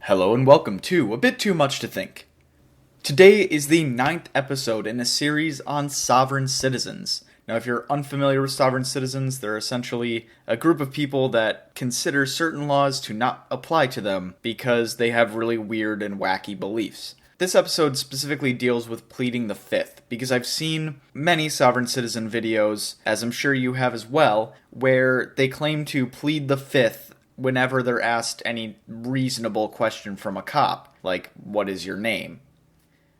Hello and welcome to A Bit Too Much to Think. Today is the 9th episode in a series on sovereign citizens. Now, if you're unfamiliar with sovereign citizens, they're essentially a group of people that consider certain laws to not apply to them because they have really weird and wacky beliefs. This episode specifically deals with Pleading the Fifth, because I've seen many sovereign citizen videos, as I'm sure you have as well, where they claim to plead the fifth whenever they're asked any reasonable question from a cop, like, what is your name?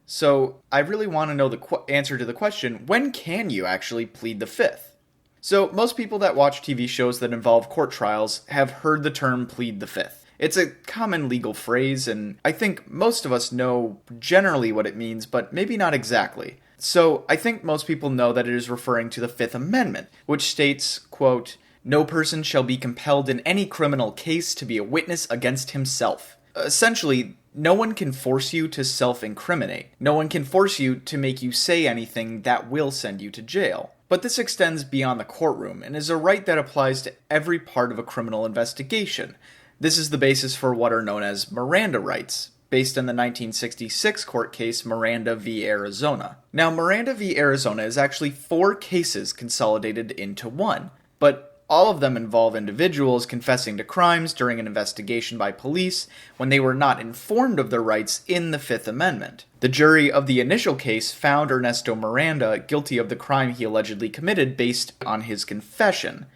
So, I really want to know the answer to the question, when can you actually plead the fifth? So, most people that watch TV shows that involve court trials have heard the term plead the fifth. It's a common legal phrase, and I think most of us know generally what it means, but maybe not exactly. So, I think most people know that it is referring to the Fifth Amendment, which states, quote, "No person shall be compelled in any criminal case to be a witness against himself." Essentially, no one can force you to self-incriminate. No one can force you to make you say anything that will send you to jail. But this extends beyond the courtroom and is a right that applies to every part of a criminal investigation. This is the basis for what are known as Miranda rights, based on the 1966 court case Miranda v. Arizona. Now, Miranda v. Arizona is actually 4 cases consolidated into one, but all of them involve individuals confessing to crimes during an investigation by police when they were not informed of their rights in the Fifth Amendment. The jury of the initial case found Ernesto Miranda guilty of the crime he allegedly committed based on his confession.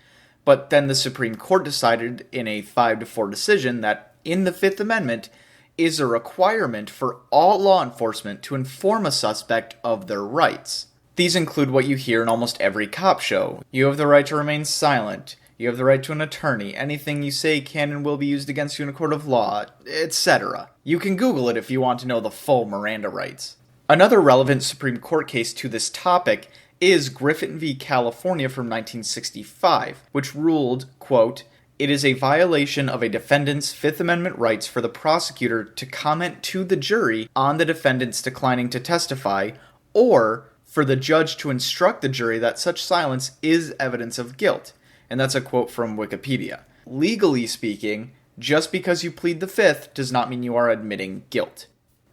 But then the Supreme Court decided in a 5-4 decision that in the Fifth Amendment is a requirement for all law enforcement to inform a suspect of their rights. These include what you hear in almost every cop show. You have the right to remain silent. You have the right to an attorney. Anything you say can and will be used against you in a court of law, etc. You can Google it if you want to know the full Miranda rights. Another relevant Supreme Court case to this topic is Griffin v. California from 1965, which ruled, quote, "It is a violation of a defendant's Fifth Amendment rights for the prosecutor to comment to the jury on the defendant's declining to testify, or for the judge to instruct the jury that such silence is evidence of guilt." And that's a quote from Wikipedia. Legally speaking, just because you plead the fifth does not mean you are admitting guilt.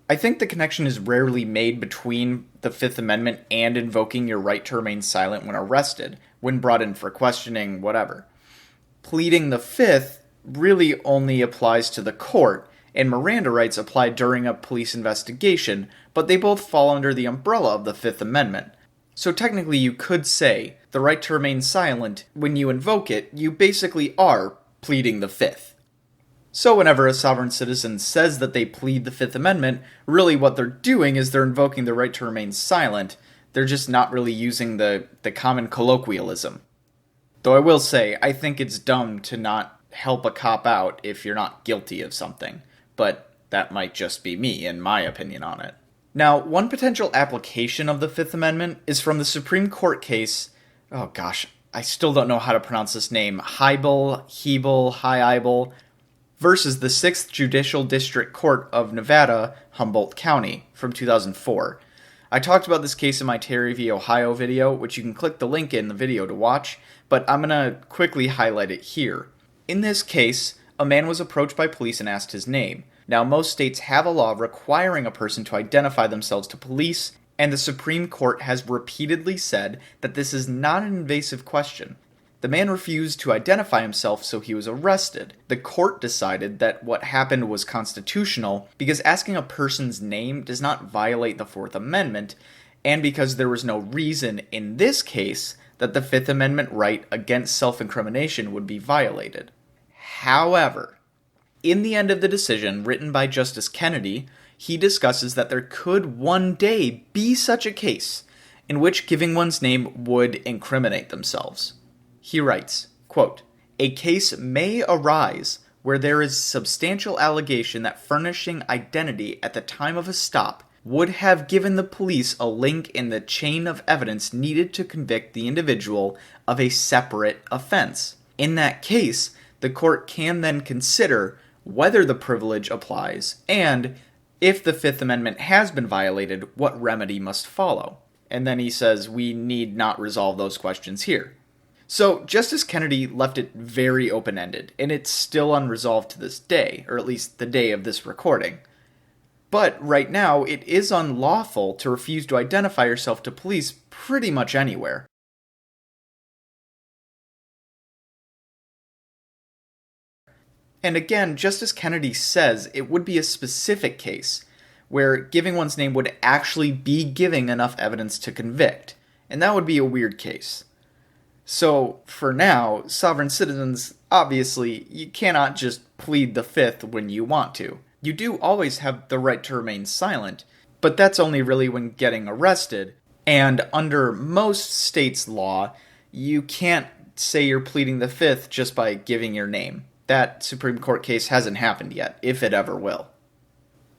I think the connection is rarely made between the Fifth Amendment and invoking your right to remain silent when arrested, when brought in for questioning, whatever. Pleading the fifth really only applies to the court, and Miranda rights apply during a police investigation, but they both fall under the umbrella of the Fifth Amendment. So technically you could say the right to remain silent, when you invoke it, you basically are pleading the fifth. So whenever a sovereign citizen says that they plead the Fifth Amendment, really what they're doing is they're invoking the right to remain silent. They're just not really using the common colloquialism. Though I will say, I think it's dumb to not help a cop out if you're not guilty of something. But that might just be me and my opinion on it. Now, one potential application of the Fifth Amendment is from the Supreme Court case, I still don't know how to pronounce this name, Hybel, versus the 6th Judicial District Court of Nevada, Humboldt County, from 2004. I talked about this case in my Terry v. Ohio video, which you can click the link in the video to watch, but I'm going to quickly highlight it here. In this case, a man was approached by police and asked his name. Now, most states have a law requiring a person to identify themselves to police, and the Supreme Court has repeatedly said that this is not an invasive question. The man refused to identify himself, so he was arrested. The court decided that what happened was constitutional because asking a person's name does not violate the Fourth Amendment, and because there was no reason in this case that the Fifth Amendment right against self-incrimination would be violated. However, in the end of the decision, written by Justice Kennedy, he discusses that there could one day be such a case in which giving one's name would incriminate themselves. He writes, quote, "A case may arise where there is substantial allegation that furnishing identity at the time of a stop would have given the police a link in the chain of evidence needed to convict the individual of a separate offense. In that case, the court can then consider whether the privilege applies, and, if the Fifth Amendment has been violated, what remedy must follow." And then he says we need not resolve those questions here. So, Justice Kennedy left it very open-ended, and it's still unresolved to this day, or at least the day of this recording. But right now, it is unlawful to refuse to identify yourself to police pretty much anywhere. And again, Justice Kennedy says it would be a specific case, where giving one's name would actually be giving enough evidence to convict, and that would be a weird case. So, for now, sovereign citizens, obviously, you cannot just plead the fifth when you want to. You do always have the right to remain silent, but that's only really when getting arrested, and under most states' law, you can't say you're pleading the fifth just by giving your name. That Supreme Court case hasn't happened yet, if it ever will.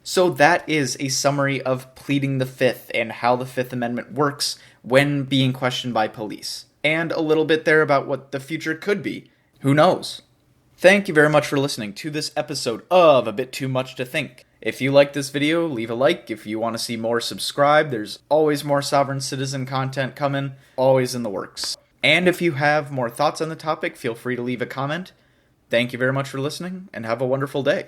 So that is a summary of pleading the fifth and how the Fifth Amendment works when being questioned by police. And a little bit there about what the future could be. Who knows? Thank you very much for listening to this episode of A Bit Too Much to Think. If you like this video, leave a like. If you want to see more, subscribe. There's always more sovereign citizen content coming, always in the works. And if you have more thoughts on the topic, feel free to leave a comment. Thank you very much for listening, and have a wonderful day.